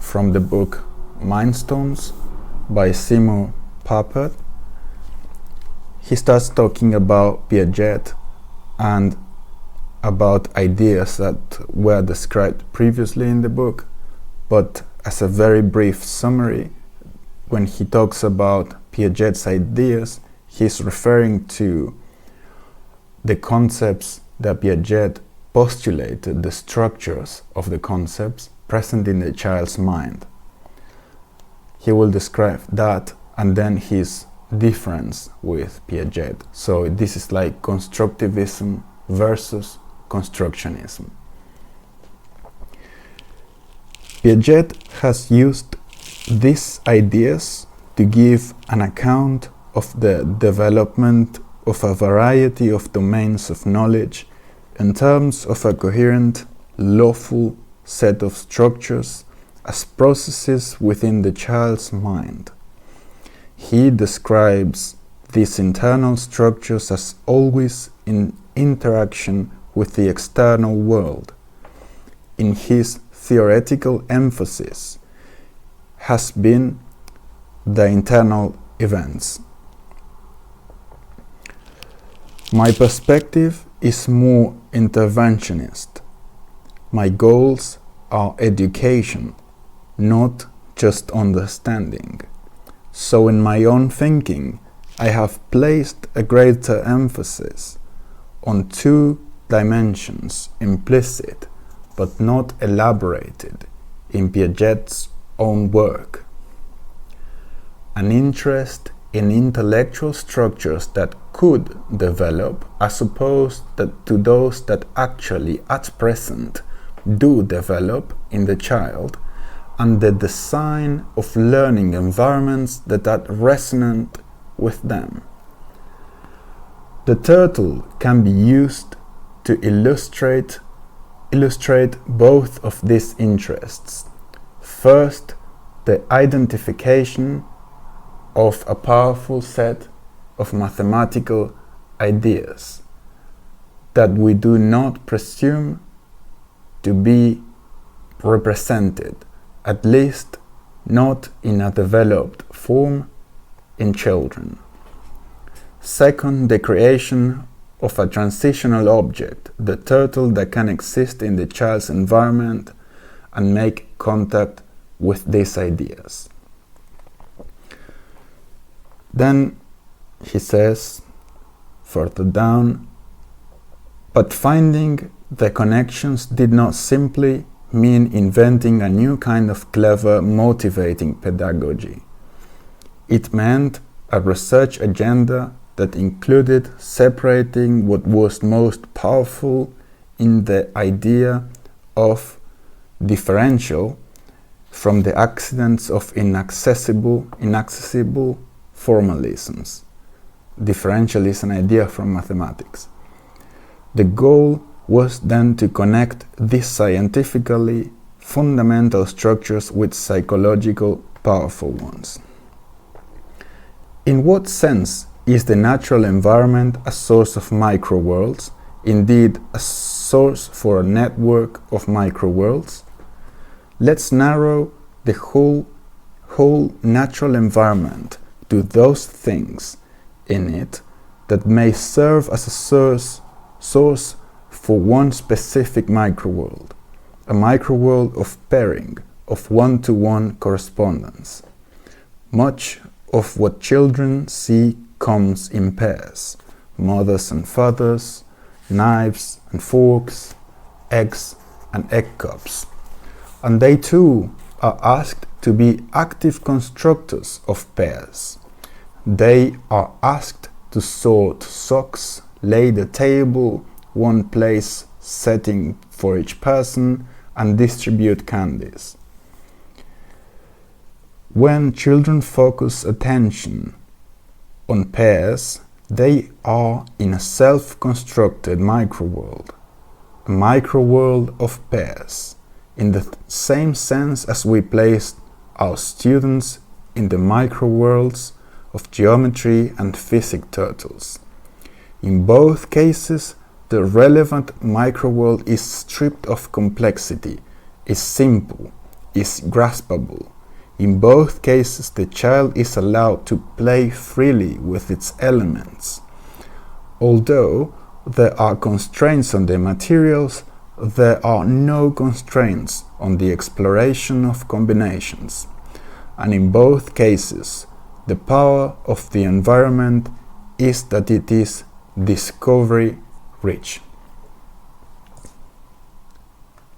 from the book Mindstones by Seymour Papert. He starts talking about Piaget and about ideas that were described previously in the book, but as a very brief summary, when he talks about Piaget's ideas, he's referring to the concepts that Piaget postulated, the structures of the concepts present in the child's mind. He will describe that and then his difference with Piaget. So this is like constructivism versus constructionism. Piaget has used these ideas to give an account of the development of a variety of domains of knowledge in terms of a coherent, lawful set of structures as processes within the child's mind. He describes these internal structures as always in interaction with the external world. In his theoretical emphasis has been the internal events. My perspective is more interventionist. My goals are education, not just understanding. So in my own thinking, I have placed a greater emphasis on two dimensions, implicit but not elaborated, in Piaget's own work. An interest in intellectual structures that could develop as opposed to those that actually at present do develop in the child, and the design of learning environments that are resonant with them. The turtle can be used to illustrate both of these interests. First, the identification of a powerful set of mathematical ideas that we do not presume to be represented, at least not in a developed form, in children. Second, the creation of a transitional object, the turtle that can exist in the child's environment and make contact with these ideas. Then he says, further down, but finding the connections did not simply mean inventing a new kind of clever, motivating pedagogy. It meant a research agenda that included separating what was most powerful in the idea of differential from the accidents of inaccessible formalisms. Differential is an idea from mathematics. The goal was then to connect these scientifically fundamental structures with psychological powerful ones. In what sense is the natural environment a source of microworlds, indeed a source for a network of microworlds? Let's narrow the whole natural environment to those things in it that may serve as a source for one specific microworld, a microworld of pairing, of one-to-one correspondence. Much of what children see comes in pairs: mothers and fathers, knives and forks, eggs and egg cups. And they too are asked to be active constructors of pairs. They are asked to sort socks, lay the table, one place setting for each person, and distribute candies. When children focus attention on pairs, they are in a self-constructed microworld, a microworld of pairs, in the same sense as we place our students in the microworlds of geometry and physics turtles. In both cases, the relevant microworld is stripped of complexity, is simple, is graspable. In both cases, the child is allowed to play freely with its elements. Although there are constraints on the materials, there are no constraints on the exploration of combinations. And in both cases, the power of the environment is that it is discovery rich.